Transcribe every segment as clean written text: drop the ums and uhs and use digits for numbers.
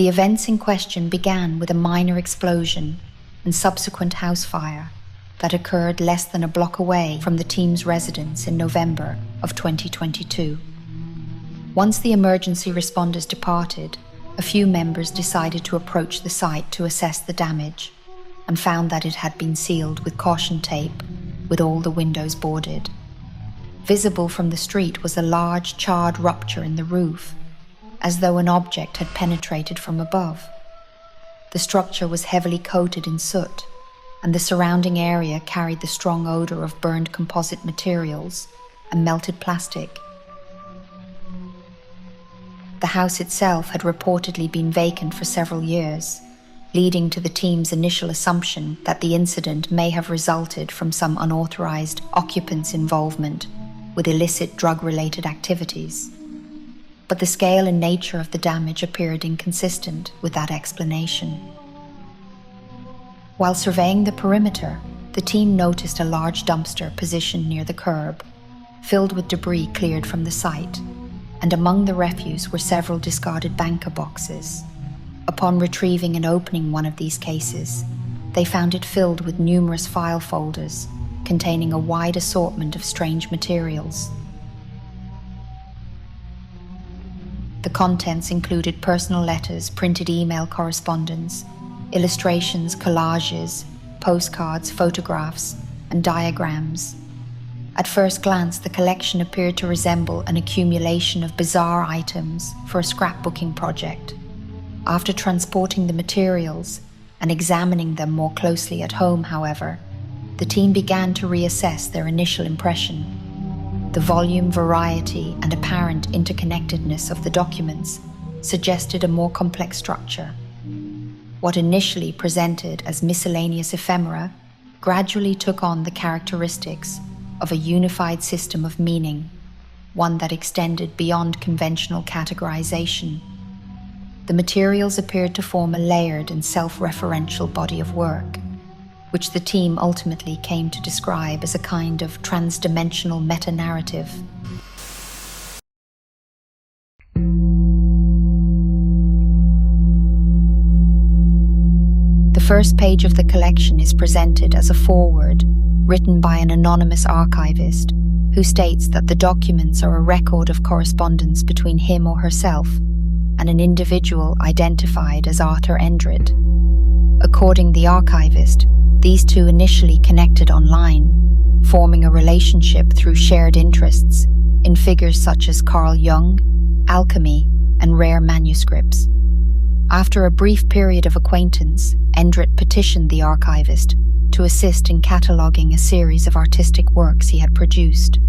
The events in question began with a minor explosion and subsequent house fire that occurred less than a block away from the team's residence in November of 2022. Once the emergency responders departed, a few members decided to approach the site to assess the damage and found that it had been sealed with caution tape, with all the windows boarded. Visible from the street was a large charred rupture in the roof, as though an object had penetrated from above. The structure was heavily coated in soot, and the surrounding area carried the strong odor of burned composite materials and melted plastic. The house itself had reportedly been vacant for several years, leading to the team's initial assumption that the incident may have resulted from some unauthorized occupant's involvement with illicit drug-related activities. But the scale and nature of the damage appeared inconsistent with that explanation. While surveying the perimeter, the team noticed a large dumpster positioned near the curb, filled with debris cleared from the site, and among the refuse were several discarded banker boxes. Upon retrieving and opening one of these cases, they found it filled with numerous file folders containing a wide assortment of strange materials. The contents included personal letters, printed email correspondence, illustrations, collages, postcards, photographs, and diagrams. At first glance, the collection appeared to resemble an accumulation of bizarre items for a scrapbooking project. After transporting the materials and examining them more closely at home, however, the team began to reassess their initial impression. The volume, variety, and apparent interconnectedness of the documents suggested a more complex structure. What initially presented as miscellaneous ephemera gradually took on the characteristics of a unified system of meaning, one that extended beyond conventional categorization. The materials appeared to form a layered and self-referential body of work, which the team ultimately came to describe as a kind of trans-dimensional meta-narrative. The first page of the collection is presented as a foreword written by an anonymous archivist who states that the documents are a record of correspondence between him or herself and an individual identified as Arthur Endred. According to the archivist, these two initially connected online, forming a relationship through shared interests in figures such as Carl Jung, alchemy, and rare manuscripts. After a brief period of acquaintance, Endred petitioned the archivist to assist in cataloguing a series of artistic works he had produced.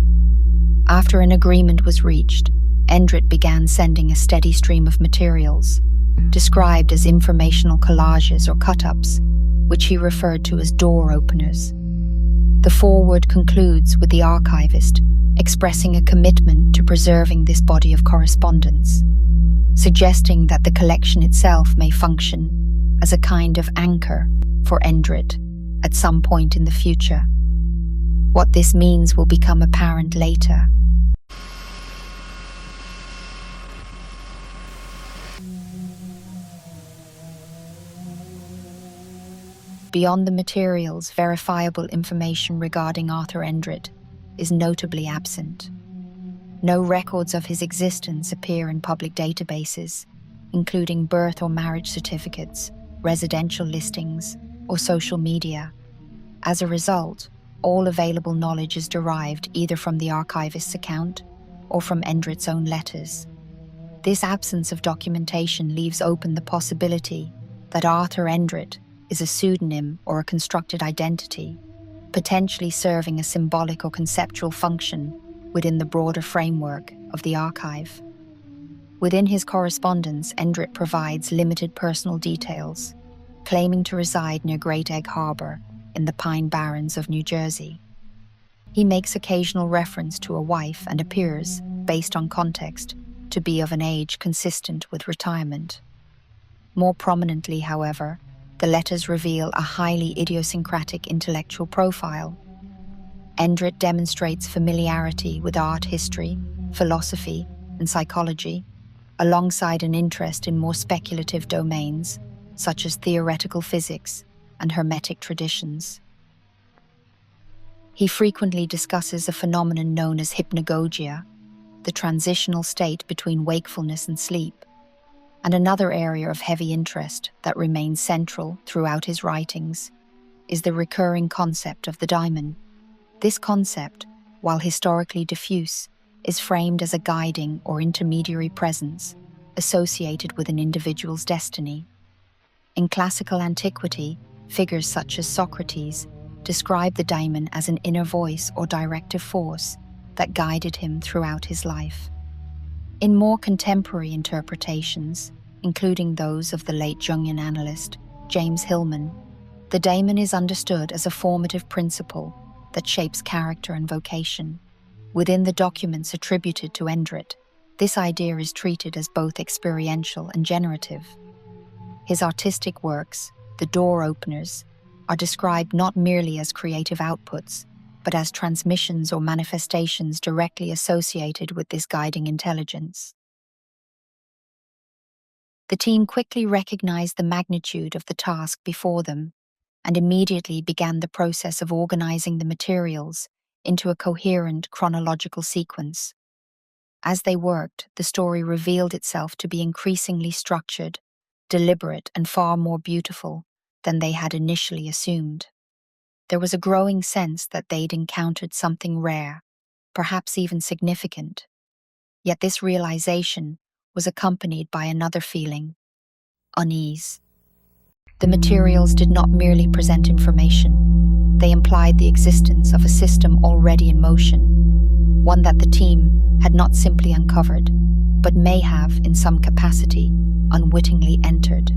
After an agreement was reached, Endred began sending a steady stream of materials, described as informational collages or cut-ups, which he referred to as door openers. The foreword concludes with the archivist expressing a commitment to preserving this body of correspondence, suggesting that the collection itself may function as a kind of anchor for Endred at some point in the future. What this means will become apparent later. Beyond the materials, verifiable information regarding Arthur Endred is notably absent. No records of his existence appear in public databases, including birth or marriage certificates, residential listings, or social media. As a result, all available knowledge is derived either from the archivist's account or from Endred's own letters. This absence of documentation leaves open the possibility that Arthur Endred is a pseudonym or a constructed identity, potentially serving a symbolic or conceptual function within the broader framework of the archive. Within his correspondence, Endred provides limited personal details, claiming to reside near Great Egg Harbor in the Pine Barrens of New Jersey. He makes occasional reference to a wife and appears, based on context, to be of an age consistent with retirement. More prominently, however, the letters reveal a highly idiosyncratic intellectual profile. Endred demonstrates familiarity with art history, philosophy, and psychology, alongside an interest in more speculative domains, such as theoretical physics and Hermetic traditions. He frequently discusses a phenomenon known as hypnagogia, the transitional state between wakefulness and sleep, and another area of heavy interest that remains central throughout his writings is the recurring concept of the daimon. This concept, while historically diffuse, is framed as a guiding or intermediary presence associated with an individual's destiny. In classical antiquity, figures such as Socrates describe the daimon as an inner voice or directive force that guided him throughout his life. In more contemporary interpretations, including those of the late Jungian analyst James Hillman, the daimon is understood as a formative principle that shapes character and vocation. Within the documents attributed to Endrit, this idea is treated as both experiential and generative. His artistic works, the door openers, are described not merely as creative outputs, but as transmissions or manifestations directly associated with this guiding intelligence. The team quickly recognized the magnitude of the task before them and immediately began the process of organizing the materials into a coherent chronological sequence. As they worked, the story revealed itself to be increasingly structured, deliberate, and far more beautiful than they had initially assumed. There was a growing sense that they'd encountered something rare, perhaps even significant. Yet this realization was accompanied by another feeling: unease. The materials did not merely present information, they implied the existence of a system already in motion, one that the team had not simply uncovered, but may have, in some capacity, unwittingly entered.